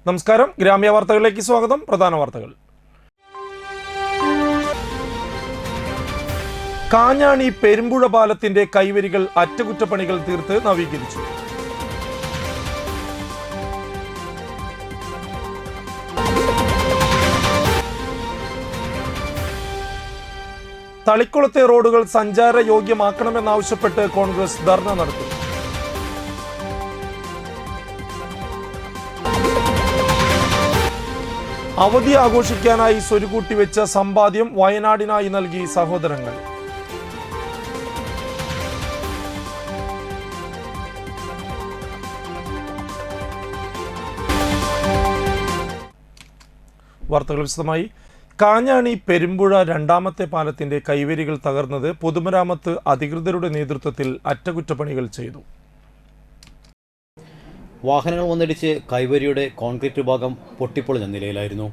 നമസ്കാരം, ഗ്രാമ്യ വാർത്തകളിലേക്ക് സ്വാഗതം. പ്രധാന വാർത്തകൾ. കാഞ്ഞാണി പെരുമ്പുഴ പാലത്തിന്റെ കൈവരികൾ അറ്റകുറ്റപ്പണികൾ തീർത്ത് നവീകരിച്ചു. തളിക്കുളത്തെ റോഡുകൾ സഞ്ചാര യോഗ്യമാക്കണമെന്നാവശ്യപ്പെട്ട് കോൺഗ്രസ് ധർണ നടത്തി. അവധി ആഘോഷിക്കാനായി സ്വരുകൂട്ടി വെച്ച സമ്പാദ്യം വയനാടിനായി നൽകി സഹോദരങ്ങൾ. വാർത്തകൾ വിശദമായി. കാഞ്ഞാണി പെരുമ്പുഴ രണ്ടാമത്തെ പാലത്തിന്റെ കൈവരികൾ തകർന്നത് പൊതുമരാമത്ത് അധികൃതരുടെ നേതൃത്വത്തിൽ അറ്റകുറ്റപ്പണികൾ ചെയ്തു. വാഹനങ്ങൾ വന്നിടിച്ച് കൈവരിയുടെ കോൺക്രീറ്റ് ഭാഗം പൊട്ടിപ്പൊളിഞ്ഞ നിലയിലായിരുന്നു.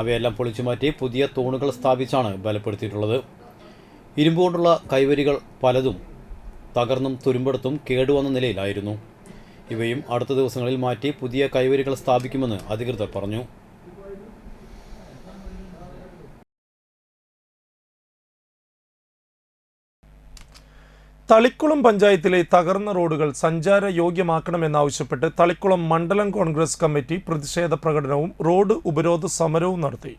അവയെല്ലാം പൊളിച്ചുമാറ്റി പുതിയ തൂണുകൾ സ്ഥാപിച്ചാണ് ബലപ്പെടുത്തിയിട്ടുള്ളത്. ഇരുമ്പ് കൊണ്ടുള്ള കൈവരികൾ പലതും തകർന്നും തുരുമ്പെടുത്തും കേടുവന്ന നിലയിലായിരുന്നു. ഇവയും അടുത്ത ദിവസങ്ങളിൽ മാറ്റി പുതിയ കൈവരികൾ സ്ഥാപിക്കുമെന്ന് അധികൃതർ പറഞ്ഞു. തളിക്കുളം പഞ്ചായത്തിലെ തകർന്ന റോഡുകൾ സഞ്ചാര യോഗ്യമാക്കണമെന്നാവശ്യപ്പെട്ട് തളിക്കുളം മണ്ഡലം കോൺഗ്രസ് കമ്മിറ്റി പ്രതിഷേധ പ്രകടനവും റോഡ് ഉപരോധ സമരവും നടത്തി.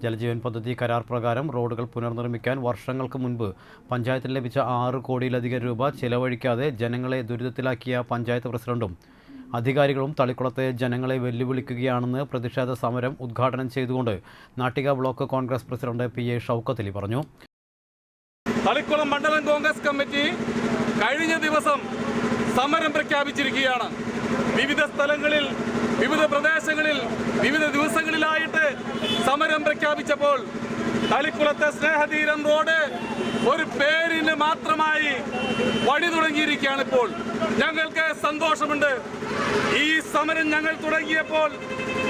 ജലജീവൻ പദ്ധതി കരാർ പ്രകാരം റോഡുകൾ പുനർനിർമ്മിക്കാൻ വർഷങ്ങൾക്ക് മുൻപ് പഞ്ചായത്തിന് ലഭിച്ച 6 കോടിയിലധികം രൂപ ചെലവഴിക്കാതെ ജനങ്ങളെ ദുരിതത്തിലാക്കിയ പഞ്ചായത്ത് പ്രസിഡന്റും അധികാരികളും തളിക്കുളത്തെ ജനങ്ങളെ വെല്ലുവിളിക്കുകയാണെന്ന് പ്രതിഷേധ സമരം ഉദ്ഘാടനം ചെയ്തുകൊണ്ട് Nattika block Congress president PA Shoukath Ali പറഞ്ഞു. തളിക്കുളം മണ്ഡലം കോൺഗ്രസ് കമ്മിറ്റി കഴിഞ്ഞ ദിവസം സമരം പ്രഖ്യാപിച്ചിരിക്കുകയാണ്. വിവിധ സ്ഥലങ്ങളിൽ, വിവിധ പ്രദേശങ്ങളിൽ, വിവിധ ദിവസങ്ങളിലായിട്ട് സമരം പ്രഖ്യാപിച്ചപ്പോൾ തളിക്കുളത്തെ സ്നേഹതീരം റോഡ് ഒരു പേരിന് മാത്രമായി വഴി തുടങ്ങിയിരിക്കുകയാണ്. ഇപ്പോൾ ഞങ്ങൾക്ക് സന്തോഷമുണ്ട്. ഈ സമരം ഞങ്ങൾ തുടങ്ങിയപ്പോൾ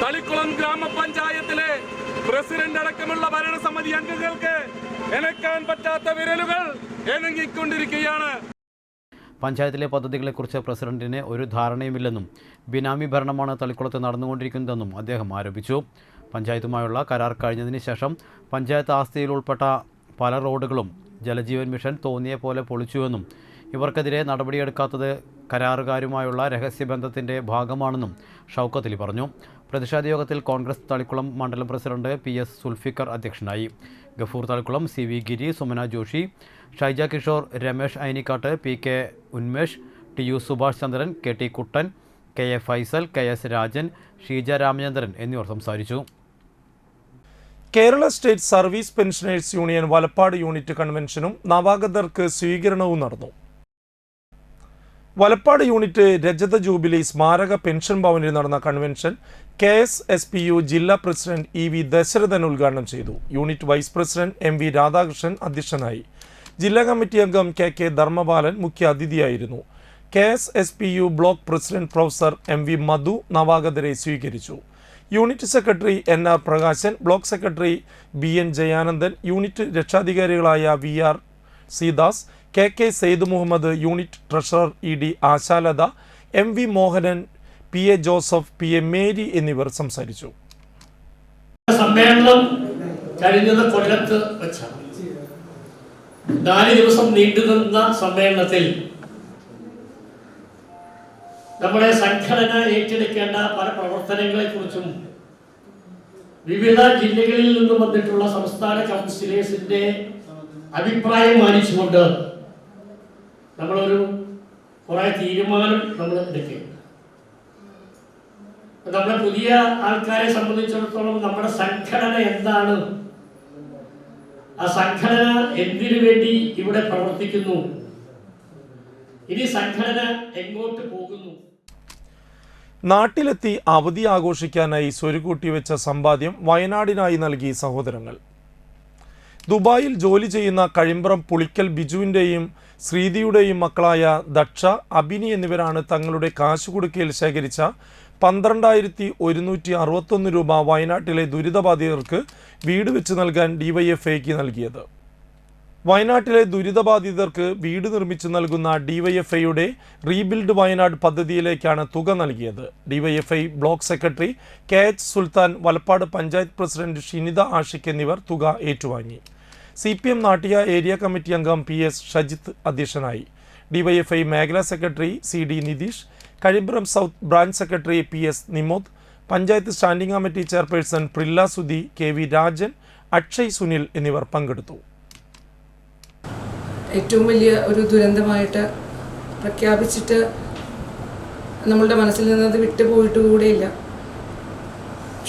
തളിക്കുളം ഗ്രാമപഞ്ചായത്തിലെ പ്രസിഡന്റ് അടക്കമുള്ള ഭരണസമിതി അംഗങ്ങൾക്ക് എനക്കാൻ പറ്റാത്ത വിരലുകൾ എണങ്ങിക്കൊണ്ടിരിക്കുകയാണ്. പഞ്ചായത്തിലെ പദ്ധതികളെക്കുറിച്ച് പ്രസിഡന്റിന് ഒരു ധാരണയുമില്ലെന്നും ബിനാമി ഭരണമാണ് തളിക്കുളത്ത് നടന്നുകൊണ്ടിരിക്കുന്നതെന്നും അദ്ദേഹം ആരോപിച്ചു. പഞ്ചായത്തുമായുള്ള കരാർ കഴിഞ്ഞതിന് ശേഷം പഞ്ചായത്ത് ആസ്തിയിൽ ഉൾപ്പെട്ട പല റോഡുകളും ജലജീവൻ മിഷൻ തോന്നിയ പോലെ പൊളിച്ചുവെന്നും ഇവർക്കെതിരെ നടപടിയെടുക്കാത്തത് കരാറുകാരുമായുള്ള രഹസ്യബന്ധത്തിൻ്റെ ഭാഗമാണെന്നും ഷൗക്കത്ത് അലി പറഞ്ഞു. പ്രതിഷേധ യോഗത്തിൽ കോൺഗ്രസ് തളിക്കുളം മണ്ഡലം പ്രസിഡന്റ് PS സുൽഫിക്കർ അധ്യക്ഷനായി. ഗഫൂർ തളിക്കുളം, CV ഗിരി, സുമന ജോഷി, ഷൈജ കിഷോർ, രമേശ് ഐനിക്കാട്ട്, PK ഉന്മേഷ്, TU സുഭാഷ് ചന്ദ്രൻ, KT കുട്ടൻ, KA ഫൈസൽ, KS രാജൻ, ഷീജ രാമചന്ദ്രൻ എന്നിവർ സംസാരിച്ചു. Kerala state service pensioners union Valappad unit കൺവെൻഷനും നവാഗതർക്ക് സ്വീകരണവും നടന്നു. വലപ്പാട് യൂണിറ്റ് രജത ജൂബിലി സ്മാരക പെൻഷൻ ഭവനിൽ നടന്ന കൺവെൻഷൻ KSSPU ജില്ലാ പ്രസിഡന്റ് EV ദശരഥൻ ഉദ്ഘാടനം ചെയ്തു. Unit vice president MV Radhakrishnan അധ്യക്ഷനായി. ജില്ലാ കമ്മിറ്റി അംഗം KK ധർമ്മപാലൻ മുഖ്യ അതിഥിയായിരുന്നു. KSSPU block president professor MV Madhu നവാഗതരെ സ്വീകരിച്ചു. Unit secretary NR Prakashan, block secretary BN Jayanandan, unit രക്ഷാധികാരികളായ VR Seedas, KK Syed Muhammad, unit treasurer ED Ashalatha, MV Mohanan, PA Joseph, PA Mary എന്നിവർ സംസാരിച്ചു. സമ്മേളനം കഴിഞ്ഞത് കൊല്ലത്ത് വെച്ചാണ്. 4 ദിവസം നീണ്ടുനിന്ന സമ്മേളനത്തിൽ നമ്മുടെ സംഘടന ഏറ്റെടുക്കേണ്ട പല പ്രവർത്തനങ്ങളെ കുറിച്ചും വിവിധ ജില്ലകളിൽ നിന്നും വന്നിട്ടുള്ള സംസ്ഥാന കൗൺസിലേഴ്സിന്റെ അഭിപ്രായം മാനിച്ചുകൊണ്ട് നമ്മളൊരു കുറെ തീരുമാനം നമ്മൾ എടുക്കുകയുണ്ട്. നമ്മുടെ പുതിയ ആൾക്കാരെ സംബന്ധിച്ചിടത്തോളം നമ്മുടെ സംഘടന എന്താണ്, ആ സംഘടന എന്തിനു വേണ്ടി ഇവിടെ പ്രവർത്തിക്കുന്നു, ഇനി സംഘടന എങ്ങോട്ട് പോകുന്നു. നാട്ടിലെത്തി അവധി ആഘോഷിക്കാനായി സ്വരുകൂട്ടി വെച്ച സമ്പാദ്യം വയനാടിനായി നൽകി സഹോദരങ്ങൾ. ദുബായിൽ ജോലി ചെയ്യുന്ന കഴിമ്പ്രം പുളിക്കൽ ബിജുവിൻ്റെയും ശ്രീതിയുടെയും മക്കളായ ദക്ഷ, അബിനി എന്നിവരാണ് തങ്ങളുടെ കാശുകുടുക്കയിൽ ശേഖരിച്ച 12,161 രൂപ വയനാട്ടിലെ ദുരിതബാധിതർക്ക് വീട് വെച്ച് നൽകാൻ DYFIക്ക് നൽകിയത്. വയനാട്ടിലെ ദുരിതബാധിതർക്ക് വീട് നിർമ്മിച്ചു നൽകുന്ന ഡിവൈഎഫ്ഐയുടെ റീബിൽഡ് വയനാട് പദ്ധതിയിലേക്കാണ് തുക നൽകിയത്. DYFI block secretary KH Sultan, Valappad panchayat president Shinitha Ashiq എന്നിവർ തുക ഏറ്റുവാങ്ങി. CPM നാട്ടിക ഏരിയ കമ്മിറ്റി അംഗം PS ഷജിത്ത് അധ്യക്ഷനായി. ഡിവൈഎഫ്ഐ മേഖലാ secretary CD Nitheesh, Kazhimbram south branch secretary PS Nimod, panchayat standing committee chairperson Prilla Sudhi, KV Rajan, Akshay Sunil എന്നിവർ പങ്കെടുത്തു. ഏറ്റവും വലിയ ഒരു ദുരന്തമായിട്ട് പ്രഖ്യാപിച്ചിട്ട് നമ്മളുടെ മനസ്സിൽ നിന്നത് വിട്ടുപോയിട്ട് കൂടെയില്ല.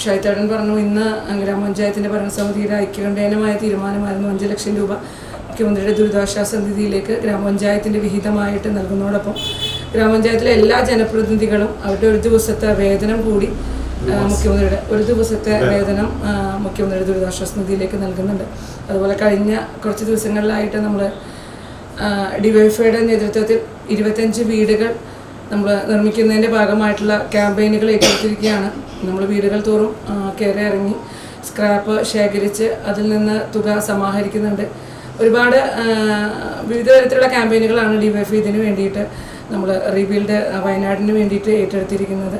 ഷൈത്തേടൻ പറഞ്ഞു, ഇന്ന് ഗ്രാമപഞ്ചായത്തിൻ്റെ ഭരണസമിതിയുടെ ഐക്യകണ്ഠേനമായ തീരുമാനമായിരുന്നു 5 ലക്ഷം രൂപ മുഖ്യമന്ത്രിയുടെ ദുരിതാശ്വാസ നിധിയിലേക്ക് ഗ്രാമപഞ്ചായത്തിൻ്റെ വിഹിതമായിട്ട് നൽകുന്നതോടൊപ്പം ഗ്രാമപഞ്ചായത്തിലെ എല്ലാ ജനപ്രതിനിധികളും അവരുടെ ഒരു ദിവസത്തെ വേതനം കൂടി മുഖ്യമന്ത്രിയുടെ ദുരിതാശ്വാസ നിധിയിലേക്ക് നൽകുന്നുണ്ട്. അതുപോലെ കഴിഞ്ഞ കുറച്ച് ദിവസങ്ങളിലായിട്ട് നമ്മൾ ഡിവൈഎഫ്ഐയുടെ നേതൃത്വത്തിൽ 25 വീടുകൾ നമ്മൾ നിർമ്മിക്കുന്നതിൻ്റെ ഭാഗമായിട്ടുള്ള ക്യാമ്പയിനുകൾ ഏറ്റെടുത്തിരിക്കുകയാണ്. നമ്മൾ വീടുകൾ തോറും കയറി ഇറങ്ങി സ്ക്രാപ്പ് ശേഖരിച്ച് അതിൽ നിന്ന് തുക സമാഹരിക്കുന്നുണ്ട്. ഒരുപാട് വിവിധ തരത്തിലുള്ള ക്യാമ്പയിനുകളാണ് ഡിവൈഎഫ്ഐ ഇതിന് വേണ്ടിയിട്ട് നമ്മൾ റീബിൽഡ് വയനാടിന് വേണ്ടിയിട്ട് ഏറ്റെടുത്തിരിക്കുന്നത്.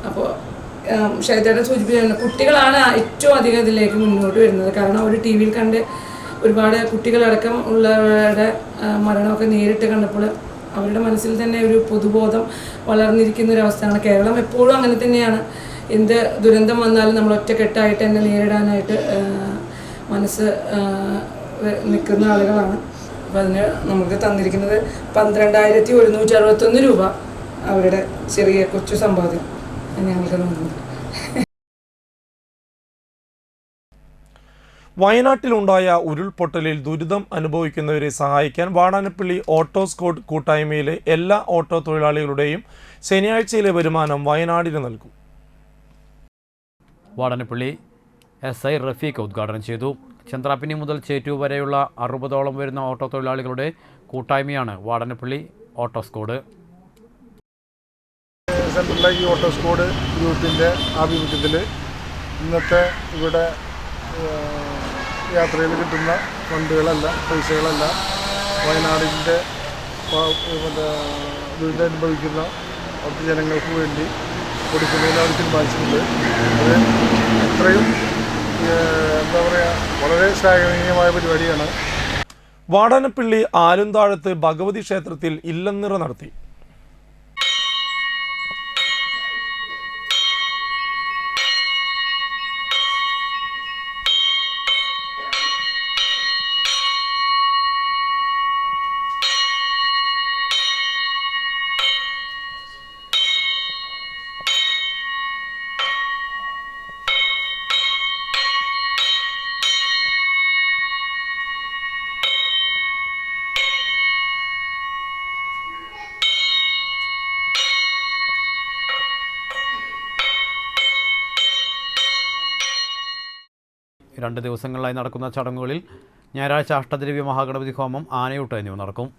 അപ്പോൾ ഷൈത്തേടൻ സൂചിപ്പിച്ചാണ്, കുട്ടികളാണ് ഏറ്റവും അധികം ഇതിലേക്ക് മുന്നോട്ട് വരുന്നത്. കാരണം അവർ TV യിൽ കണ്ട് ഒരുപാട് കുട്ടികളടക്കം ഉള്ളവരുടെ മരണമൊക്കെ നേരിട്ട് കണ്ടപ്പോൾ അവരുടെ മനസ്സിൽ തന്നെ ഒരു പൊതുബോധം വളർന്നിരിക്കുന്ന ഒരു അവസ്ഥയാണ്. കേരളം എപ്പോഴും അങ്ങനെ തന്നെയാണ്. എന്ത് ദുരന്തം വന്നാലും നമ്മൾ ഒറ്റക്കെട്ടായിട്ട് തന്നെ നേരിടാനായിട്ട് മനസ്സ് നിൽക്കുന്ന ആളുകളാണ്. അപ്പോൾ അതിന് നമുക്ക് തന്നിരിക്കുന്നത് 12,161 രൂപ അവരുടെ ചെറിയ കൊച്ചു സമ്പാദ്യം ഞങ്ങൾക്ക് നൽകുന്നത്. വയനാട്ടിലുണ്ടായ ഉരുൾപൊട്ടലിൽ ദുരിതം അനുഭവിക്കുന്നവരെ സഹായിക്കാൻ വാടാനപ്പള്ളി ഓട്ടോ സ്ക്വാഡ് കൂട്ടായ്മയിലെ എല്ലാ ഓട്ടോ തൊഴിലാളികളുടെയും ശനിയാഴ്ചയിലെ വരുമാനം വയനാടിന് നൽകും. വാടാനപ്പള്ളി SI റഫീഖ് ഉദ്ഘാടനം ചെയ്തു. ചന്ദ്രാപ്പിനി മുതൽ ചേറ്റൂർ വരെയുള്ള 60ഓളം വരുന്ന ഓട്ടോ തൊഴിലാളികളുടെ കൂട്ടായ്മയാണ് വാടാനപ്പള്ളി ഓട്ടോ സ്ക്വാഡ്. സെൻട്രൽ ഈ ഓട്ടോ സ്ക്വാഡ് ഗ്രൂപ്പിൻ്റെ ആഭിമുഖ്യത്തിൽ ഇന്നത്തെ ഇവിടെ യാത്രയിൽ കിട്ടുന്ന ഫണ്ടുകളെല്ലാം പൈസകളെല്ലാം വയനാടിൻ്റെ ദുരിതം അനുഭവിക്കുന്ന അവിടുത്തെ ജനങ്ങൾക്ക് വേണ്ടി കൊടുക്കുന്നതിന് അവർ തീരുമാനിച്ചിട്ടുണ്ട്. അത് അത്രയും എന്താ പറയുക, വളരെ ശ്ലാഘനീയമായ പരിപാടിയാണ്. വാടാനപ്പള്ളി ആലുംതാഴത്ത് ഭഗവതി ക്ഷേത്രത്തിൽ ഇല്ലനിറ നടത്തി. രണ്ട് ദിവസങ്ങളിലായി നടക്കുന്ന ചടങ്ങുകളിൽ ഞായറാഴ്ച അഷ്ടദ്രവ്യ മഹാഗണപതി ഹോമം, ആനയൂട്ട് എന്നിവ നടക്കും.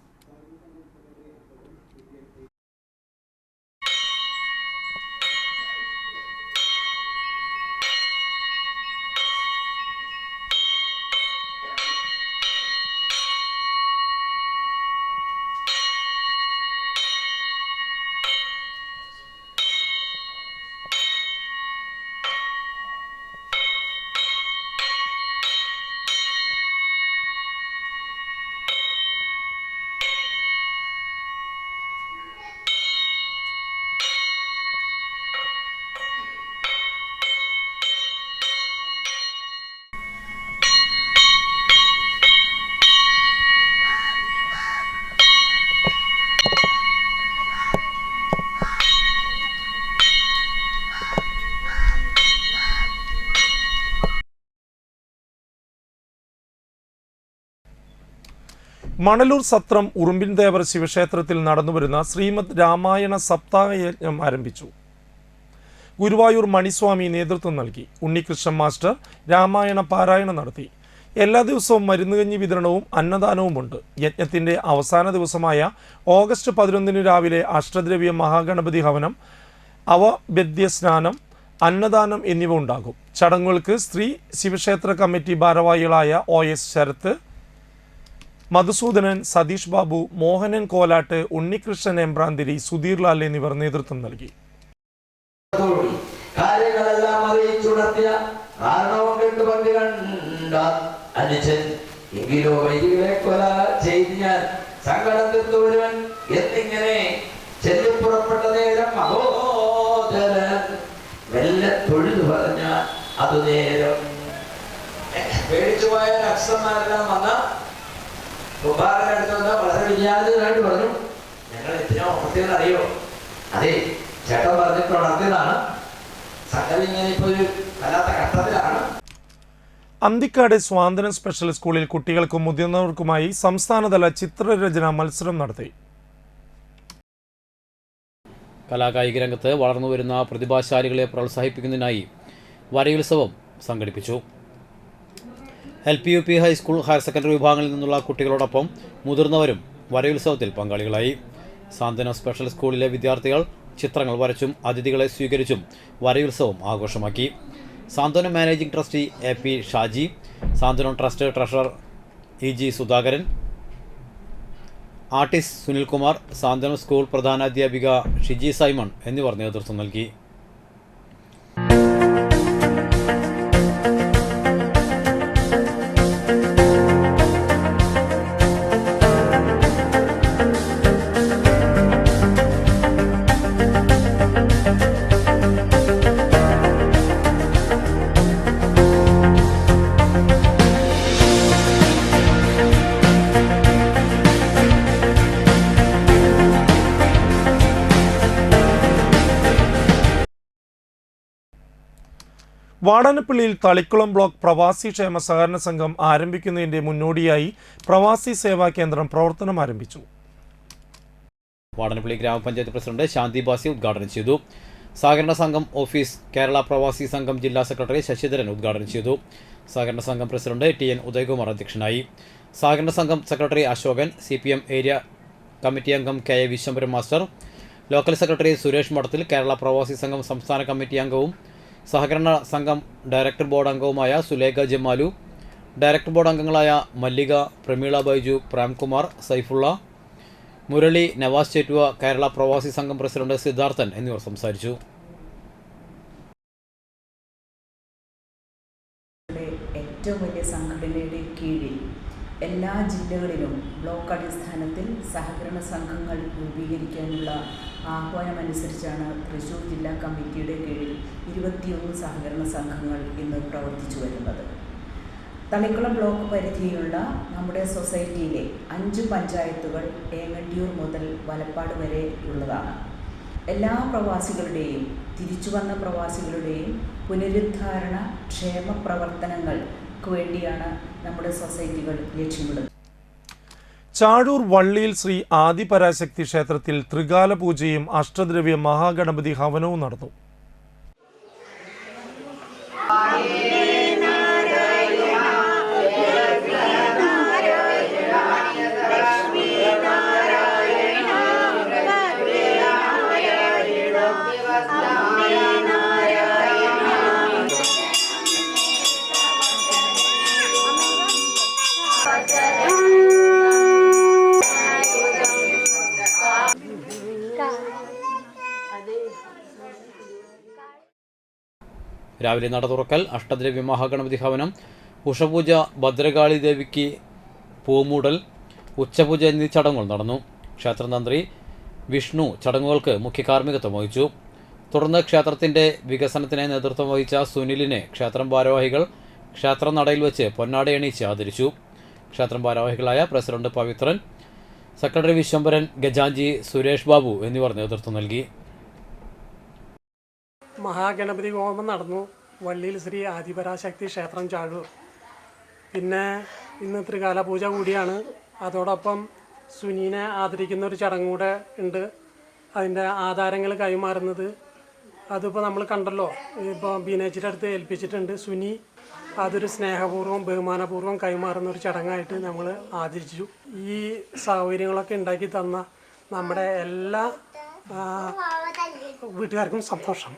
മണലൂർ സത്രം ഉറുമ്പിൻതേവർ ശിവക്ഷേത്രത്തിൽ നടന്നുവരുന്ന ശ്രീമദ് രാമായണ സപ്താഹയജ്ഞം ആരംഭിച്ചു. ഗുരുവായൂർ മണിസ്വാമി നേതൃത്വം നൽകി. ഉണ്ണികൃഷ്ണൻ മാസ്റ്റർ രാമായണ പാരായണം നടത്തി. എല്ലാ ദിവസവും മരുന്നുകഞ്ഞി വിതരണവും അന്നദാനവുമുണ്ട്. യജ്ഞത്തിൻ്റെ അവസാന ദിവസമായ ഓഗസ്റ്റ് 11 രാവിലെ അഷ്ടദ്രവ്യ മഹാഗണപതി ഹവനം, അവഭ്യസ്നാനം, അന്നദാനം എന്നിവ ഉണ്ടാകും. ചടങ്ങുകൾക്ക് സ്ത്രീ ശിവക്ഷേത്ര കമ്മിറ്റി ഭാരവാഹികളായ OS ശരത്ത്, മധുസൂദനൻ, സതീഷ് ബാബു, മോഹനൻ കോലാട്ട്, ഉണ്ണികൃഷ്ണൻ എംബ്രാന്തിരി, സുധീർ ലാൽ എന്നിവർ നേതൃത്വം നൽകി. കാര്യങ്ങളെല്ലാം അറിയിച്ചുണർത്തിയ കാരണവും കണ്ടുപങ്ക് കണ്ട അനുജൻ എങ്കിലോ വൈദികളെ കൊല ചെയ്ത് ഞാൻ സങ്കടം തീർത്തുവരുവൻ എന്നിങ്ങനെ ചെല്ലിപ്പുറപ്പെട്ട നേരം മഹോദരൻ വെല്ല തൊഴുതു പറഞ്ഞ അതു നേരം പേടിച്ചുപോയ അക്ഷരന്മാരെല്ലാം വന്ന കുമാരനടുത്ത് വന്ന വളരെ വിചാരിതനായിട്ട് പറഞ്ഞു, ഞങ്ങൾ എന്തിനാ ഉണർത്തിയെന്ന് അറിയോ? അതെ, ചേട്ടൻ പറഞ്ഞിട്ട് ഉണർത്തിയതാണ്. സംഗതി ഇങ്ങനെ ഇപ്പൊ ഒരു വല്ലാത്ത ഘട്ടത്തിലാണ്. അന്തിക്കാട് സ്വാതന്ത്ര്യം സ്പെഷ്യൽ സ്കൂളിൽ കുട്ടികൾക്കും മുതിർന്നവർക്കുമായി സംസ്ഥാനതല ചിത്രരചനാ മത്സരം നടത്തി. കലാകായിക രംഗത്ത് വളർന്നുവരുന്ന പ്രതിഭാശാലികളെ പ്രോത്സാഹിപ്പിക്കുന്നതിനായി വരയുത്സവം സംഘടിപ്പിച്ചു. LP, UP, high school, higher secondary വിഭാഗങ്ങളിൽ നിന്നുള്ള കുട്ടികളോടൊപ്പം മുതിർന്നവരും വരയുത്സവത്തിൽ പങ്കാളികളായി. സാന്ത്വനം സ്പെഷ്യൽ സ്കൂളിലെ വിദ്യാർത്ഥികൾ ചിത്രങ്ങൾ വരച്ചും അതിഥികളെ സ്വീകരിച്ചും വരയുത്സവം ആഘോഷമാക്കി. Santhwanam managing trustee AP Shaji, Santhwanam trust treasurer EG Sudhakaran, artist Sunilkumar, Santhwanam school പ്രധാനാധ്യാപിക ഷിജി സൈമൺ എന്നിവർ നേതൃത്വം നൽകി. വാടാനപ്പള്ളിയിൽ തളിക്കുളം ബ്ലോക്ക് പ്രവാസി ക്ഷേമ സഹകരണ സംഘം ആരംഭിക്കുന്നതിന്റെ മുന്നോടിയായി പ്രവാസി സേവാ കേന്ദ്രം പ്രവർത്തനം ആരംഭിച്ചു. വാടാനപ്പള്ളി ഗ്രാമപഞ്ചായത്ത് പ്രസിഡന്റ് ശാന്തി ബാസി ഉദ്ഘാടനം ചെയ്തു. സഹകരണ സംഘം ഓഫീസ് കേരള പ്രവാസി സംഘം ജില്ലാ സെക്രട്ടറി ശശിധരൻ ഉദ്ഘാടനം ചെയ്തു. സഹകരണ സംഘം പ്രസിഡന്റ് TN ഉദയകുമാർ അധ്യക്ഷനായി. സഹകരണ സംഘം secretary Ashokan, CPM area committee അംഗം KA Vishwambharam master, local secretary Suresh Madathil, Kerala പ്രവാസി സംഘം സംസ്ഥാന കമ്മിറ്റി അംഗവും സഹകരണ സംഘം ഡയറക്ടർ ബോർഡ് അംഗവുമായ സുലേഖ ജമാലു, ഡയറക്ടർ ബോർഡ് അംഗങ്ങളായ മല്ലിക, പ്രമീള ബൈജു, പ്രേംകുമാർ, സൈഫുള്ള, മുരളി, നവാസ് ചേറ്റുവ, കേരള പ്രവാസി സംഘം പ്രസിഡന്റ് സിദ്ധാർത്ഥൻ എന്നിവർ സംസാരിച്ചു. ഏറ്റവും വലിയ സംഘടനയുടെ കീഴിൽ എല്ലാ ജില്ലകളിലും ബ്ലോക്ക് അടിസ്ഥാനത്തിൽ സഹകരണ സംഘങ്ങൾ രൂപീകരിക്കാനുള്ള ആഹ്വാനമനുസരിച്ചാണ് തൃശ്ശൂർ ജില്ലാ കമ്മിറ്റിയുടെ കീഴിൽ 21 സഹകരണ സംഘങ്ങൾ ഇന്ന് പ്രവർത്തിച്ചു വരുന്നത്. തളിക്കുളം ബ്ലോക്ക് പരിധിയിലുള്ള നമ്മുടെ സൊസൈറ്റിയിലെ 5 പഞ്ചായത്തുകൾ ഏങ്ങണ്ടിയൂർ മുതൽ വലപ്പാട് വരെ ഉള്ളതാണ്. എല്ലാ പ്രവാസികളുടെയും തിരിച്ചുവന്ന പ്രവാസികളുടെയും പുനരുദ്ധാരണ ക്ഷേമ പ്രവർത്തനങ്ങൾക്ക് വേണ്ടിയാണ് നമ്മുടെ സൊസൈറ്റികൾ ലക്ഷ്യമിടുന്നത്. ചാഴൂർ വള്ളിയിൽ ശ്രീ ആദിപരാശക്തി ക്ഷേത്രത്തിൽ ത്രികാല പൂജയും അഷ്ടദ്രവ്യ മഹാഗണപതി ഹവനവും നടന്നു. രാവിലെ നട തുറക്കൽ, അഷ്ടദ്രവ്യ മഹാഗണപതി ഹവനം, ഉഷപൂജ, ഭദ്രകാളി ദേവിക്ക് പൂമൂടൽ, ഉച്ചപൂജ എന്നീ ചടങ്ങുകൾ നടന്നു. ക്ഷേത്രതന്ത്രി വിഷ്ണു ചടങ്ങുകൾക്ക് മുഖ്യ കാർമ്മികത്വം വഹിച്ചു. തുടർന്ന് ക്ഷേത്രത്തിൻ്റെ വികസനത്തിന് നേതൃത്വം വഹിച്ച സുനിലിനെ ക്ഷേത്രം ഭാരവാഹികൾ ക്ഷേത്ര നടയിൽ വെച്ച് പൊന്നാടയണിയിച്ച് ആദരിച്ചു. ക്ഷേത്രം ഭാരവാഹികളായ പ്രസിഡന്റ് പവിത്രൻ, സെക്രട്ടറി വിശ്വംഭരൻ, ഗജാഞ്ചി, സുരേഷ് ബാബു എന്നിവർ നേതൃത്വം നൽകി. മഹാഗണപതി ഹോമം നടന്നു വള്ളിയിൽ ശ്രീ ആദിപരാശക്തി ക്ഷേത്രം ചാഴൂർ. പിന്നെ ഇന്ന് ത്രികാല പൂജ കൂടിയാണ്. അതോടൊപ്പം സുനീനെ ആദരിക്കുന്ന ഒരു ചടങ്ങ് കൂടെ ഉണ്ട്. അതിൻ്റെ ആധാരങ്ങൾ കൈമാറുന്നത് അതിപ്പോൾ നമ്മൾ കണ്ടല്ലോ, ഇപ്പോൾ ബീനേച്ചിൻ്റെ അടുത്ത് ഏൽപ്പിച്ചിട്ടുണ്ട്. സുനി അതൊരു സ്നേഹപൂർവ്വം ബഹുമാനപൂർവ്വം കൈമാറുന്ന ഒരു ചടങ്ങായിട്ട് നമ്മൾ ആദരിച്ചു. ഈ സൗകര്യങ്ങളൊക്കെ ഉണ്ടാക്കി തന്ന നമ്മുടെ എല്ലാ വീട്ടുകാർക്കും സന്തോഷം.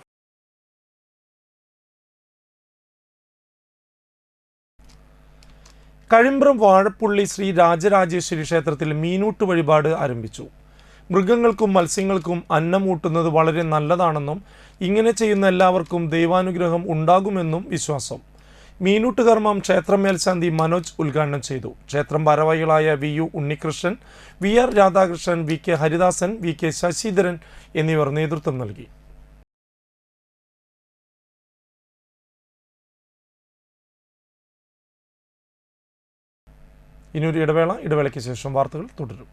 കഴിമ്പ്രം വാഴപ്പുള്ളി ശ്രീ രാജരാജേശ്വരി ക്ഷേത്രത്തിൽ മീനൂട്ട് വഴിപാട് ആരംഭിച്ചു. മൃഗങ്ങൾക്കും മത്സ്യങ്ങൾക്കും അന്നമൂട്ടുന്നത് വളരെ നല്ലതാണെന്നും ഇങ്ങനെ ചെയ്യുന്ന എല്ലാവർക്കും ദൈവാനുഗ്രഹം ഉണ്ടാകുമെന്നും വിശ്വാസം. മീനൂട്ട് കർമ്മം ക്ഷേത്രം മേൽശാന്തി മനോജ് ഉദ്ഘാടനം ചെയ്തു. ക്ഷേത്രം ഭാരവാഹികളായ VU Unnikrishnan, VR Radhakrishnan, VK Haridasan, VK Sasidharan എന്നിവർ നേതൃത്വം നൽകി. ഇനിയൊരു ഇടവേളയ്ക്ക് ശേഷം വാർത്തകൾ തുടരും.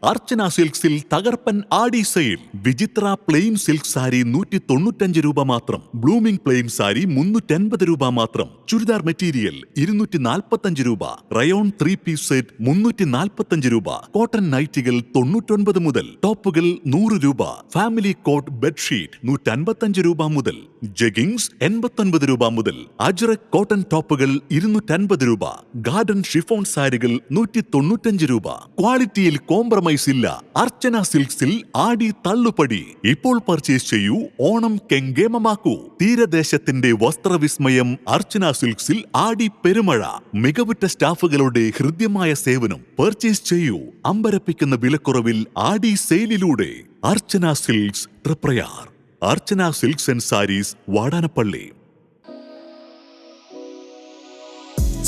അർച്ചന സിൽക്സിൽ തകർപ്പൻ ആടി സെയിൽ. വിചിത്ര പ്ലെയിൻ സിൽക്ക് സാരി 195 രൂപ മാത്രം. ബ്ലൂമിംഗ് പ്ലെയിൻ സാരി 350 രൂപ മാത്രം. ചുരിദാർ മെറ്റീരിയൽ 245 രൂപ. റയോൺ 3 പീസ് സെറ്റ് 345 രൂപ. കോട്ടൺ നൈറ്റികൾ 99 മുതൽ. ടോപ്പുകൾ 100 രൂപ. ഫാമിലി കോട്ട് ബെഡ്ഷീറ്റ് 155 രൂപ മുതൽ. ജഗിങ്സ് 89 രൂപ മുതൽ. അജ്രക് കോട്ടൺ ടോപ്പുകൾ 250 രൂപ. ഗാർഡൻ ഷിഫോൺ സാരികൾ 195 രൂപ. ക്വാളിറ്റിയിൽ കോംപ്രമൈസ് ഇല്ല. അർച്ചന സിൽക്സിൽ ആടി തള്ളുപടി. ഇപ്പോൾ പർച്ചേസ് ചെയ്യൂ, ഓണം കെങ്കേമമാക്കൂ. തീരദേശത്തിന്റെ വസ്ത്രവിസ്മയം അർച്ചന സിൽക്സിൽ ആടി പെരുമഴ. മികവുറ്റ സ്റ്റാഫുകളുടെ ഹൃദ്യമായ സേവനം. പർച്ചേസ് ചെയ്യൂ അമ്പരപ്പിക്കുന്ന വിലക്കുറവിൽ ആടി സെയിലിലൂടെ. Archana silks Triprayar. Archana silks and sarees Vadanappally.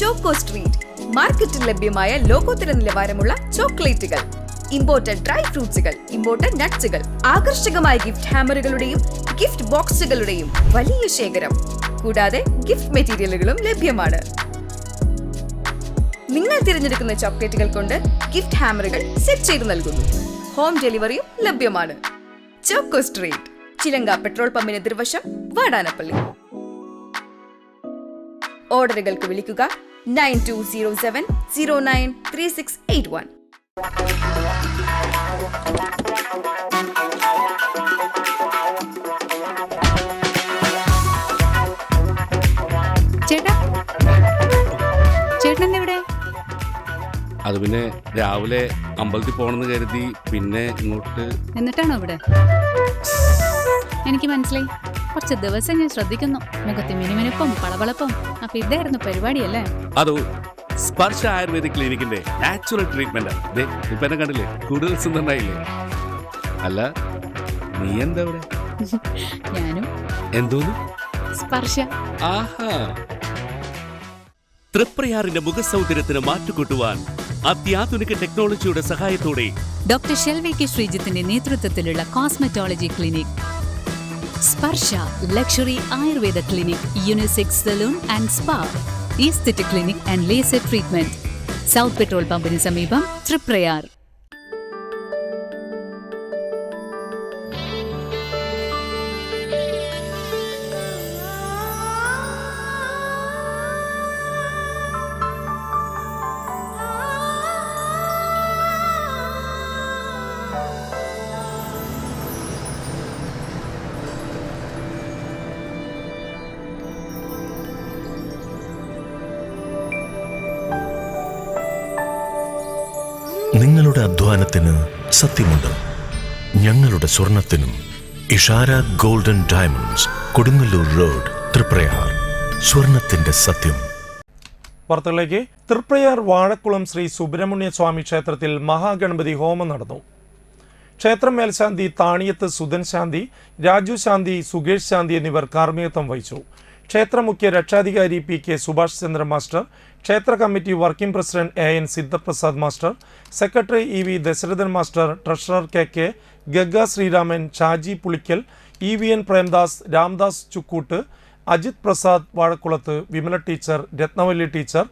Choco street മാർക്കറ്റിൽ ലഭ്യമായ ലോകോത്തര നിലവാരമുള്ള ചോക്ലേറ്റുകൾ, ഇമ്പോർട്ടഡ് ഡ്രൈ ഫ്രൂട്ട്സുകൾ, ഇമ്പോർട്ടഡ് നട്ട്സുകൾ, ആകർഷകമായ ഗിഫ്റ്റ് ഹാമറുകളുടെയും ഗിഫ്റ്റ് ബോക്സുകളുടെയും വലിയ ശേഖരം, കൂടാതെ ഗിഫ്റ്റ് മെറ്റീരിയലുകളും ലഭ്യമാണ്. നിങ്ങൾ തിരഞ്ഞെടുക്കുന്ന ചോക്ലേറ്റുകൾ കൊണ്ട് ഗിഫ്റ്റ് ഹാമറുകൾ സെറ്റ് ചെയ്തു നൽകുന്നു. ഹോം ഡെലിവറിയും ലഭ്യമാണ്. ചോക്കോ സ്ട്രീറ്റ്, ചിലങ്ക പെട്രോൾ പമ്പിന് എതിർവശം, വാടാനപ്പള്ളി. ഓർഡറുകൾക്ക് വിളിക്കുക 9207093681. ചേട്ടൻ എവിടെ? അത് പിന്നെ രാവിലെ അമ്പലത്തിൽ പോകണമെന്ന് കരുതി, പിന്നെ ഇങ്ങോട്ട്. എന്നിട്ടാണോ ഇവിടെ? എനിക്ക് മനസ്സിലായി. കുറച്ച് ദിവസം ഞാൻ ശ്രദ്ധിക്കുന്നു. മുഖത്ത് മിനുമിനുപ്പും പളവളപ്പും. അപ്പൊ ഇതായിരുന്നു പരിപാടിയല്ലേ? അതോ സ്പർശ ആയുർവേദിക് ക്ലിനിക്കിന്റെ നാച്ചുറൽ ട്രീറ്റ്മെന്റ്. ഇപ്പൊ എന്നെ കണ്ടില്ലേ, കൂടുതൽ സുന്ദരനായില്ലേ? അല്ല, നീ എന്താ ഇവിടെ? ഞാനും എന്തോന്നു സ്പർശ. ആഹാ. തൃപ്രയാറിന്റെ മുഖസൗന്ദര്യത്തിന് മാറ്റുകൂട്ടുവാൻ അത്യാധുനിക ടെക്നോളജിയുടെ സഹായത്തോടെ ഡോക്ടർ ഷെൽവി കെ ശ്രീജിത്തിന്റെ നേതൃത്വത്തിലുള്ള cosmetology clinic Sparsha luxury Ayurveda clinic, unisex salon and spa, aesthetic clinic and laser treatment, south petrol പമ്പിന് സമീപം, തൃപ്രയാർ. നിങ്ങളുടെ അധ്വാനത്തിന് സത്യമുണ്ട്. ഞങ്ങളുടെ സ്വർണത്തിനും. Ishara golden diamonds, Kodungallur road, Triprayar. സ്വർണത്തിന്റെ സത്യം. വാർത്തകളിലേക്ക്. തൃപ്രയാർ വാഴക്കുളം ശ്രീ സുബ്രഹ്മണ്യ സ്വാമി ക്ഷേത്രത്തിൽ മഹാഗണപതി ഹോമം നടന്നു. ക്ഷേത്രം മേൽശാന്തി താണിയത്ത് സുധൻ ശാന്തി, രാജു ശാന്തി, സുകേഷ് ശാന്തി എന്നിവർ കാർമ്മികത്വം വഹിച്ചു. ക്ഷേത്ര മുഖ്യ രക്ഷാധികാരി PK സുഭാഷ് ചന്ദ്ര മാസ്റ്റർ, ക്ഷേത്ര committee working president AN Sidhaprasad master, secretary EV Dasharathan master, treasurer KK ഗഗ Sreeraman, Shaji Pulickal, EVN Premdas, Ramdas Chukkoot, Ajith Prasad Vazhakkulath, Vimala teacher, Rathnavalli teacher,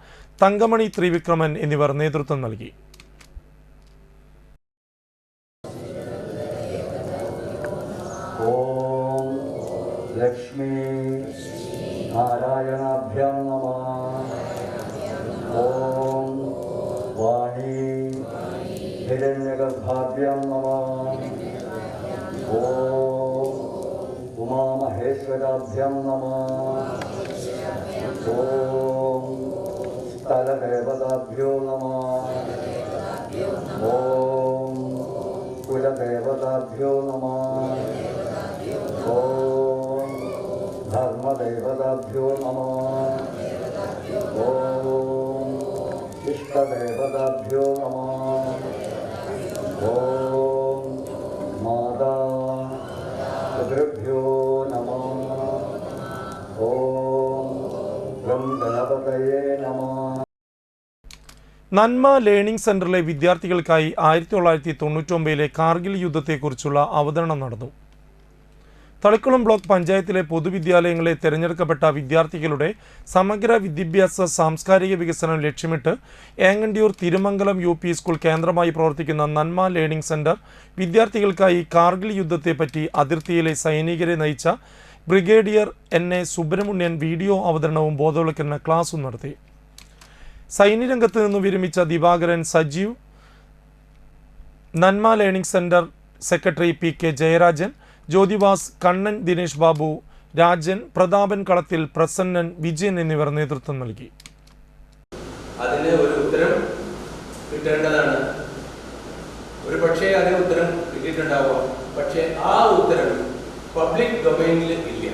Thankamani Thrivikraman എന്നിവർ നേതൃത്വം നൽകി. ലക്ഷ്മി നാരായണാഭ്യാം നമഃ. ഓം വാണി ഹിരണ്യഗർഭാഭ്യാം നമഃ. ഓം ഉമാമഹേശ്വരാഭ്യാം നമഃ. ഓം സ്ഥലദേവതാഭ്യോ നമഃ. ഓം കുലദേവതാഭ്യോ നമഃ. ഓം ധർമ്മദേവതാഭ്യോ നമഃ. ഓം इष्टदेवताभ्यो नमः। ॐ माता पितृभ्यो नमः। ॐ गं गणपतये नमः। നന്മ ലേണിംഗ് സെന്ററിലെ വിദ്യാർത്ഥികൾക്കായി 1999 കാർഗിൽ യുദ്ധത്തെക്കുറിച്ചുള്ള അവതരണം നടന്നു. തളിക്കുളം ബ്ലോക്ക് പഞ്ചായത്തിലെ പൊതുവിദ്യാലയങ്ങളെ തിരഞ്ഞെടുക്കപ്പെട്ട വിദ്യാർത്ഥികളുടെ സമഗ്ര വിദ്യാഭ്യാസ സാംസ്കാരിക വികസനം ലക്ഷ്യമിട്ട് ഏങ്ങണ്ടിയൂർ തിരുമംഗലം UP സ്കൂൾ കേന്ദ്രമായി പ്രവർത്തിക്കുന്ന നന്മ ലേണിംഗ് സെന്റർ വിദ്യാർത്ഥികൾക്കായി കാർഗിൽ യുദ്ധത്തെപ്പറ്റി അതിർത്തിയിലെ സൈനികരെ നയിച്ച ബ്രിഗേഡിയർ NA സുബ്രഹ്മണ്യൻ വീഡിയോ അവതരണവും ബോധവൽക്കരണ ക്ലാസും നടത്തി. സൈന്യരംഗത്ത് നിന്ന് വിരമിച്ച ദിവാകരൻ സജീവ്, നന്മ learning centre secretary PK Jayarajan, Jyothivas, Kannan, Dinesh Babu, Rajan, Prathapan കളത്തിൽ, പ്രസന്നൻ, വിജയൻ എന്നിവർ നേതൃത്വം നൽകി. അതിന് ഒരു ഉത്തരം കിട്ടേണ്ടതാണ്. ഒരു പക്ഷേ അതിന് ഉത്തരം കിട്ടിയിട്ടുണ്ടാവാം, പക്ഷേ ആ ഉത്തരം പബ്ലിക് ഡൊമൈനിൽ ഇല്ല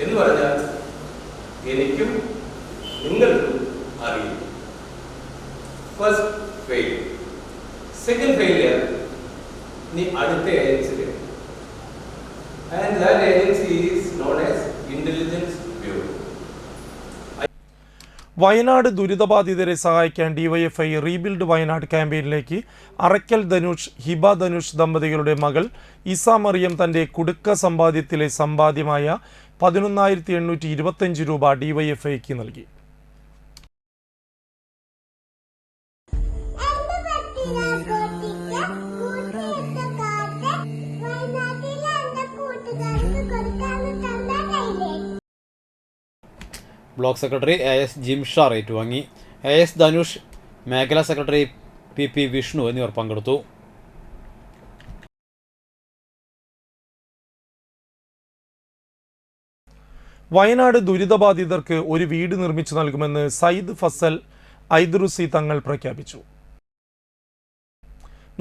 എന്ന് പറഞ്ഞാൽ എനിക്കും നിങ്ങൾക്കും അറിയില്ല. First failure. സെക്കൻഡ് ഫെയിലിയർ ഇനി അടുത്ത ഏജൻസിയിൽ, and that agency is known as Intelligence Bureau. Wayanad ദുരിതബാധിതരെ സഹായിക്കാൻ DYFI റീബിൽഡ് വയനാട് ക്യാമ്പയിനിലേക്ക് അറക്കൽ ധനുഷ്, ഹിബ ധനുഷ് ദമ്പതികളുടെ മകൾ ഇസ മറിയം തൻ്റെ കുടുക്ക സമ്പാദ്യത്തിലെ സമ്പാദ്യമായ 11,825 രൂപ DYFIക്ക് നൽകി. ബ്ലോക്ക് സെക്രട്ടറി AS ജിംഷാർ ഏറ്റുവാങ്ങി. AS ധനുഷ്, മേഖലാ സെക്രട്ടറി PP വിഷ്ണു എന്നിവർ പങ്കെടുത്തു. വയനാട് ദുരിതബാധിതർക്ക് ഒരു വീട് നിർമ്മിച്ചു നൽകുമെന്ന് സയ്യിദ് ഫസൽ ഐദ്രുസി തങ്ങൾ പ്രഖ്യാപിച്ചു.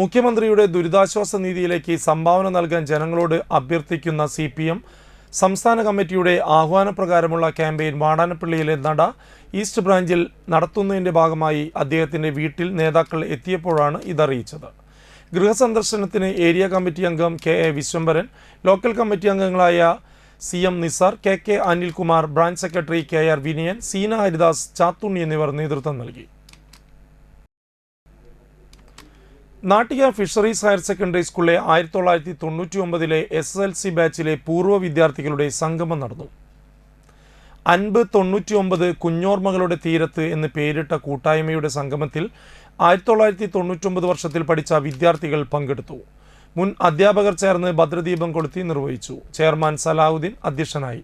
മുഖ്യമന്ത്രിയുടെ ദുരിതാശ്വാസ നിധിയിലേക്ക് സംഭാവന നൽകാൻ ജനങ്ങളോട് അഭ്യർത്ഥിക്കുന്ന CPM സംസ്ഥാന കമ്മിറ്റിയുടെ ആഹ്വാനപ്രകാരമുള്ള ക്യാമ്പയിൻ വാടാനപ്പള്ളിയിലെ നട ഈസ്റ്റ് ബ്രാഞ്ചിൽ നടത്തുന്നതിൻ്റെ ഭാഗമായി അദ്ദേഹത്തിൻ്റെ വീട്ടിൽ നേതാക്കൾ എത്തിയപ്പോഴാണ് ഇതറിയിച്ചത്. ഗൃഹസന്ദർശനത്തിന് ഏരിയ കമ്മിറ്റി അംഗം KA വിശ്വംഭരൻ, ലോക്കൽ കമ്മിറ്റി അംഗങ്ങളായ CM Nisar, KK Anilkumar, branch secretary KR Vinayan, Seena Haridas, Chathunni എന്നിവർ നേതൃത്വം നൽകി. നാട്ടിക ഫിഷറീസ് ഹയർ സെക്കൻഡറി സ്കൂളിലെ 1999 SSLC ബാച്ചിലെ പൂർവ്വ വിദ്യാർത്ഥികളുടെ സംഗമം നടന്നു. 5099 കുഞ്ഞോർമ്മകളുടെ തീരത്ത് എന്ന് പേരിട്ട കൂട്ടായ്മയുടെ സംഗമത്തിൽ 1999 വർഷത്തിൽ പഠിച്ച വിദ്യാർത്ഥികൾ പങ്കെടുത്തു. മുൻ അധ്യാപകർ ചേർന്ന് ഭദ്രദീപം കൊളുത്തി നിർവഹിച്ചു. ചെയർമാൻ സലാഹുദ്ദീൻ അധ്യക്ഷനായി.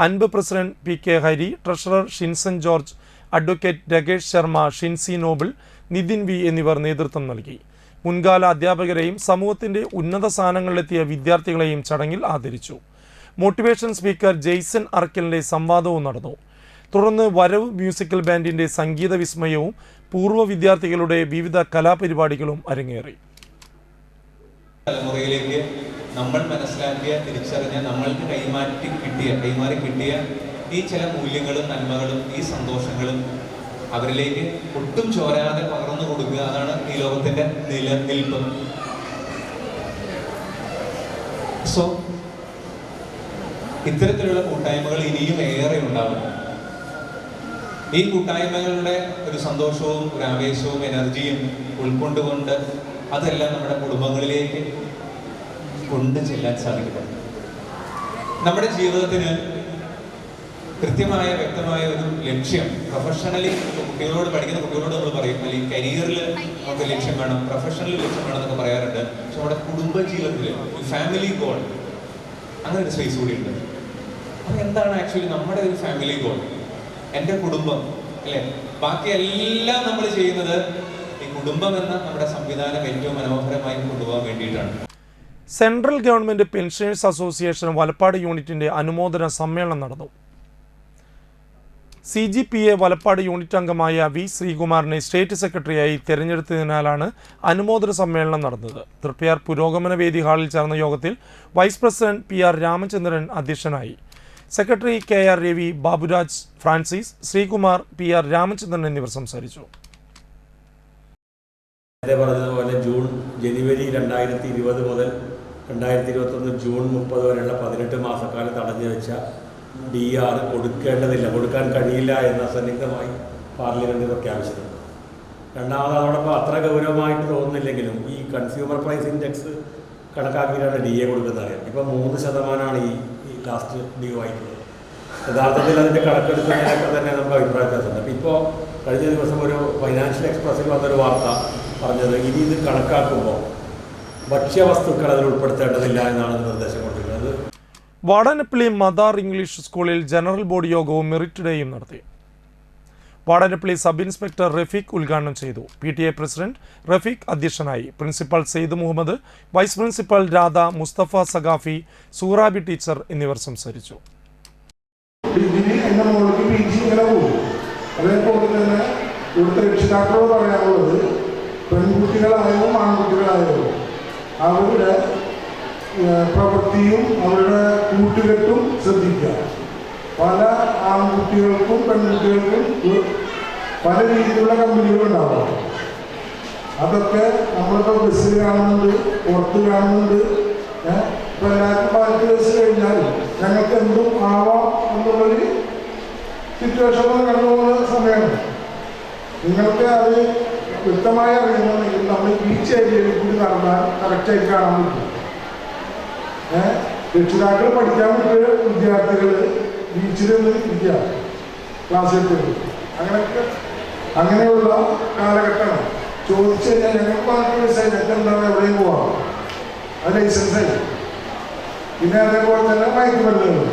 Anpu president PK Hari, treasurer Shinson George, advocate Rakesh Sharma, Shinsy Noble, Nithin V എന്നിവർ നേതൃത്വം നൽകി. മുൻകാല അധ്യാപകരെയും സമൂഹത്തിൻ്റെ ഉന്നത സ്ഥാനങ്ങളിലെത്തിയ വിദ്യാർത്ഥികളെയും ചടങ്ങിൽ ആദരിച്ചു. മോട്ടിവേഷൻ സ്പീക്കർ ജെയ്സൺ അർക്കലിൻ്റെ സംവാദവും നടന്നു. തുടർന്ന് വരവ് മ്യൂസിക്കൽ ബാൻഡിൻ്റെ സംഗീത വിസ്മയവും പൂർവ്വ വിദ്യാർത്ഥികളുടെ വിവിധ കലാപരിപാടികളും അരങ്ങേറി. തലമുറയിലേക്ക് നമ്മൾ മനസ്സിലാക്കിയ, തിരിച്ചറിഞ്ഞ, നമ്മൾക്ക് കൈമാറി കിട്ടിയ ഈ ചില മൂല്യങ്ങളും നന്മകളും ഈ സന്തോഷങ്ങളും അവരിലേക്ക് ഒട്ടും ചോരാതെ പകർന്നു കൊടുക്കുക. അതാണ് ഈ ലോകത്തിന്റെ നിലനിൽപ്പ്. സോ ഇത്തരത്തിലുള്ള കൂട്ടായ്മകൾ ഇനിയും ഏറെ ഉണ്ടാവും. ഈ കൂട്ടായ്മകളുടെ ഒരു സന്തോഷവും ഒരു ആവേശവും എനർജിയും ഉൾക്കൊണ്ടുകൊണ്ട് അതെല്ലാം നമ്മുടെ കുടുംബങ്ങളിലേക്ക് കൊണ്ടു ചെല്ലാൻ സാധിക്കും. നമ്മുടെ ജീവിതത്തിന് കൃത്യമായ വ്യക്തമായ ഒരു ലക്ഷ്യം, പ്രൊഫഷണലി കുട്ടികളോട് പഠിക്കുന്ന കുട്ടികളോട് നമ്മൾ പറയും, അല്ലെങ്കിൽ കരിയറിൽ നമുക്ക് ലക്ഷ്യം വേണം, പ്രൊഫഷണൽ ലക്ഷ്യം വേണം എന്നൊക്കെ പറയാറുണ്ട്. പക്ഷെ നമ്മുടെ കുടുംബ ജീവിതത്തിൽ ഒരു ഫാമിലി ഗോൾ, അങ്ങനെ ഒരു സ്പേസ് കൂടി ഉണ്ട്. അപ്പൊ എന്താണ് ആക്ച്വലി നമ്മുടെ ഒരു ഫാമിലി ഗോൾ? എൻ്റെ കുടുംബം അല്ലേ? ബാക്കി എല്ലാം നമ്മൾ ചെയ്യുന്നത് ഈ കുടുംബം എന്ന നമ്മുടെ സംവിധാനം ഏറ്റവും മനോഹരമായി കൊണ്ടുപോകാൻ വേണ്ടിയിട്ടാണ്. Central government pensioners association Valappad യൂണിറ്റിന്റെ അനുമോദന സമ്മേളനം നടന്നു. CGPA വലപ്പാട് യൂണിറ്റ് അംഗമായ V ശ്രീകുമാറിനെ സ്റ്റേറ്റ് സെക്രട്ടറിയായി തെരഞ്ഞെടുത്തതിനാലാണ് അനുമോദന സമ്മേളനം നടന്നത്. തൃപ്പയാർ പുരോഗമന വേദി ഹാളിൽ ചേർന്ന യോഗത്തിൽ വൈസ് പ്രസിഡന്റ് PR രാമചന്ദ്രൻ അധ്യക്ഷനായി. Secretary KR Ravi, Baburaj Francis, Sreekumar, PR Ramachandran എന്നിവർ സംസാരിച്ചു. നേരത്തെ പറഞ്ഞതുപോലെ ജനുവരി 2020 മുതൽ 2021 ജൂൺ 30 വരെയുള്ള 18 മാസക്കാലം തടഞ്ഞു വെച്ച DR കൊടുക്കേണ്ടതില്ല, കൊടുക്കാൻ കഴിയില്ല എന്ന സന്നിഗ്ധമായി പാർലമെൻറ്റ് പ്രഖ്യാപിച്ചിട്ടുണ്ട്. രണ്ടാമത് അതോടൊപ്പം അത്ര ഗൗരവമായിട്ട് തോന്നുന്നില്ലെങ്കിലും ഈ കൺസ്യൂമർ പ്രൈസ് ഇൻഡെക്സ് കണക്കാക്കിയിട്ടാണ് DA കൊടുക്കുന്നത്. ഇപ്പം 3% ഈ ലാസ്റ്റ് ഡ്യൂ ആയിട്ടുള്ളത്. യഥാർത്ഥത്തിൽ അതിൻ്റെ കണക്കെടുക്കുന്നതിനൊക്കെ തന്നെ നമുക്ക് അഭിപ്രായ വ്യത്യാസമുണ്ട്. അപ്പോൾ ഇപ്പോൾ കഴിഞ്ഞ ദിവസം ഒരു ഫൈനാൻഷ്യൽ എക്സ്പ്രസ്സിൽ വന്നൊരു വാർത്ത പറഞ്ഞത് ഇനി ഇത് കണക്കാക്കുമ്പോൾ ഭക്ഷ്യവസ്തുക്കൾ അതിൽ ഉൾപ്പെടുത്തേണ്ടതില്ല എന്നാണ് നിർദ്ദേശം കൊണ്ടിരിക്കുന്നത്. വാടാനപ്പള്ളി മദാർ ഇംഗ്ലീഷ് സ്കൂളിൽ ജനറൽ ബോഡി യോഗവും മെറിറ്റ് ഡേയും നടത്തി. വാടാനപ്പള്ളി സബ് ഇൻസ്പെക്ടർ റഫീഖ് ഉദ്ഘാടനം ചെയ്തു. PTA പ്രസിഡന്റ് റഫീഖ് അധ്യക്ഷനായി. Principal Syed Muhammad, vice principal Radha, Musthafa Saqafi, Soorabi teacher എന്നിവർ സംസാരിച്ചു. അതേപോലെ തന്നെ ഇവിടുത്തെ രക്ഷിതാക്കളോട് പറയാനുള്ളത് പെൺകുട്ടികളായോ ആൺകുട്ടികളായോ അവരുടെ പ്രവൃത്തിയും അവരുടെ കൂട്ടുകെട്ടും ശ്രദ്ധിക്കുക. പല ആൺകുട്ടികൾക്കും പെൺകുട്ടികൾക്കും പല രീതിയിലുള്ള കമ്പനികളുണ്ടാവാം. അതൊക്കെ നമ്മളിപ്പോൾ ബസ്സിൽ കാണുന്നുണ്ട്, പുറത്ത് കാണുന്നുണ്ട്. ഇപ്പോൾ എല്ലാവർക്കും 15 വയസ്സ് കഴിഞ്ഞാൽ ഞങ്ങൾക്ക് എന്തും ആവാം എന്നുള്ളൊരു സിറ്റുവേഷനിൽ കണ്ടുപോകുന്ന സമയമാണ്. നിങ്ങൾക്ക് അത് വ്യക്തമായി അറിയണമെങ്കിൽ നമ്മൾ ബീച്ച് ഏരിയയിൽ കൂടി നടന്നാൽ കറക്റ്റായിട്ട് കാണാൻ പറ്റും. രക്ഷിതാക്കൾ പഠിക്കാൻ പറ്റിയ വിദ്യാർത്ഥികൾ ബീച്ചിൽ നിന്ന് ഇരിക്കുക, ക്ലാസ് എടുത്തിട്ട് അങ്ങനെയുള്ള കാലഘട്ടമാണ്. ചോദിച്ചു കഴിഞ്ഞാൽ ഞങ്ങൾക്ക് 15 വയസ്സായി, ഞങ്ങൾക്ക് എന്താണ് എവിടെയും പോവാം, അത് ലൈസൻസായി. പിന്നെ അതേപോലെ തന്നെ മയക്കുമരുന്നുകൾ.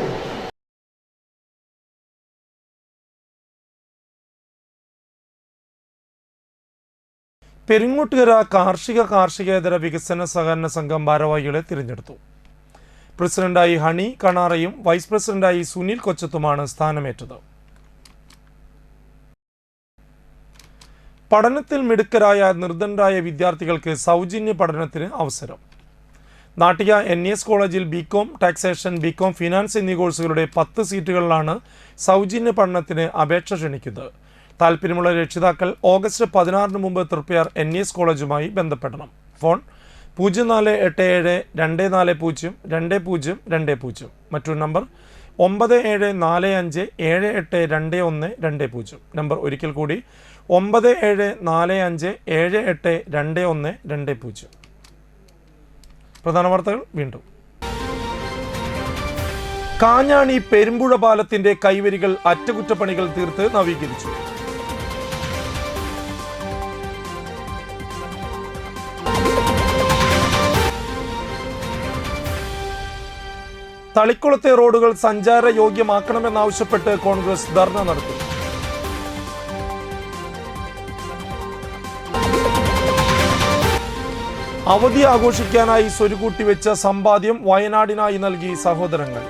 പെരിങ്ങോട്ടുകര കാർഷികേതര വികസന സഹകരണ സംഘം ഭാരവാഹികളെ തിരഞ്ഞെടുത്തു. പ്രസിഡന്റായി ഹണി കണാറയും വൈസ് പ്രസിഡന്റായി സുനിൽ കൊച്ചത്തുമാണ് സ്ഥാനമേറ്റത്. പഠനത്തിൽ മിടുക്കരായ നിർധനരായ വിദ്യാർത്ഥികൾക്ക് സൗജന്യ പഠനത്തിന് അവസരം. നാട്ടിക NES കോളേജിൽ BCom ടാക്സേഷൻ, BCom ഫിനാൻസ് എന്നീ കോഴ്സുകളുടെ 10 സീറ്റുകളിലാണ് സൗജന്യ പഠനത്തിന് അപേക്ഷ ക്ഷണിക്കുന്നത്. താല്പര്യമുള്ള രക്ഷിതാക്കൾ ഓഗസ്റ്റ് 16 മുമ്പ് തൃപ്പയാർ NES കോളേജുമായി ബന്ധപ്പെടണം. ഫോൺ 0477-240-2020. മറ്റൊരു നമ്പർ 9745782120. നമ്പർ ഒരിക്കൽ കൂടി 9745782120. പ്രധാന വാർത്തകൾ വീണ്ടും. കാഞ്ഞാണി പെരുമ്പുഴ പാലത്തിന്റെ കൈവരികൾ അറ്റകുറ്റപ്പണികൾ തീർത്ത് നവീകരിച്ചു. തളിക്കുളത്തെ റോഡുകൾ സഞ്ചാര യോഗ്യമാക്കണമെന്നാവശ്യപ്പെട്ട് കോൺഗ്രസ് ധർണ നടത്തി. അവധി ആഘോഷിക്കാനായി സ്വരുകൂട്ടി വെച്ച സമ്പാദ്യം വയനാടിനായി നൽകി സഹോദരങ്ങൾ.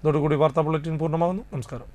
ഇതോടുകൂടി വാർത്താ ബുള്ളറ്റിൻ പൂർണ്ണമാകുന്നു. നമസ്കാരം.